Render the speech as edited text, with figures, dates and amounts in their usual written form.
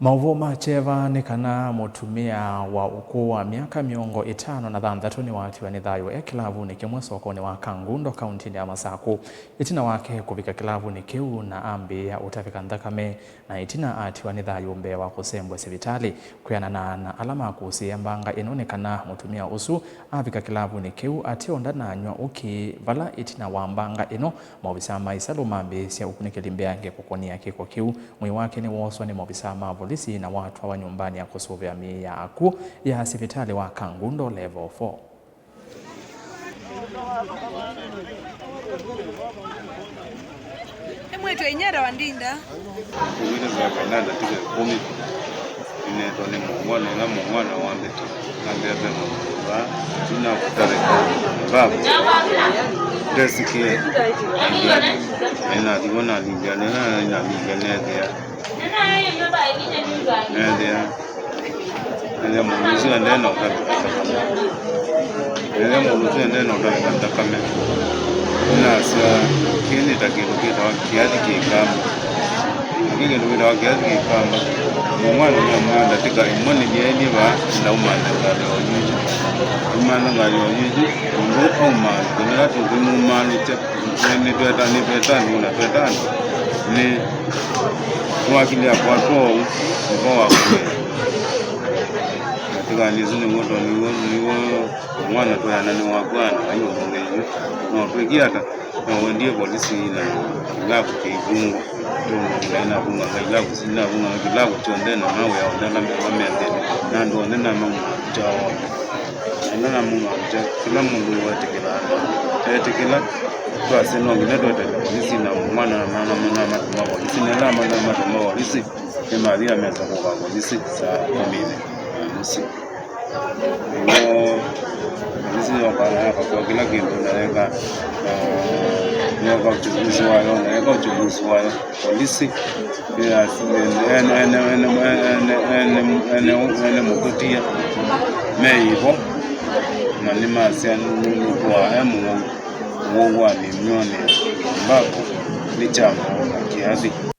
Mauvo macheva nikana mutumia wa ukuu wa miaka miongo 56 ni watiwa ni thayo kilavu ni kimwe sokoni wa Kangundo kaunti ya Masaku. Itina wake kuvika kilavu ni kiu na ambi ya utafika thakame na itina atiwa ni thayo mbe wa kusembwe sivitali kuyana na alama kuhusia mbanga inonekana mutumia usu avika kilavu ni kiu atio ndananywa uki vala itina wa mbanga ino mobisa maisalu mambi sia ukunikilimbea yange kukonia kiko kiu mwi wake ni woswa ni mobisa polisi na watu wa nyumbani ya kusuvia mia aku ya hospitali wa Kangundo level 4. Mwetu inyara wandinda. Kuwile za kanada tuke kumi. Inetone mwana wambe tu. Nambia mwa tuna kutare babu. Desikie. Ena diona linjana na linjana dia. Nende mulusi neno kame nasa kini takirukita wakiadi kikamba akikirukita wakiadi kikamba mwana mwana tika imoni jeni ba na umana ngali onyiji ndu omana kunira tuzimu manu cha ni peta ni wakili ya kwa kwa katika nizuni ngoto niwo mwana kwa nani wa bwana ayo ngeyo no tukiata no ndiye polisi na ngapo kigungu ndio na bunga ngaila kusina bunga ngila kutonde na mawe ya ndana mbemende na ndo ndana mamu chao ndana mungu cha kila mungu watekela kwa seno ngineto polisi na mwana na mama polisi na mama polisi kama dia mtako kwa polisi saa 10 polisi wakala kwa kila kitu naweka uchunguzi wao polisi bila ene mukutia meivo na limasia kwa emu wa ni mione ambapo ni chama kiasi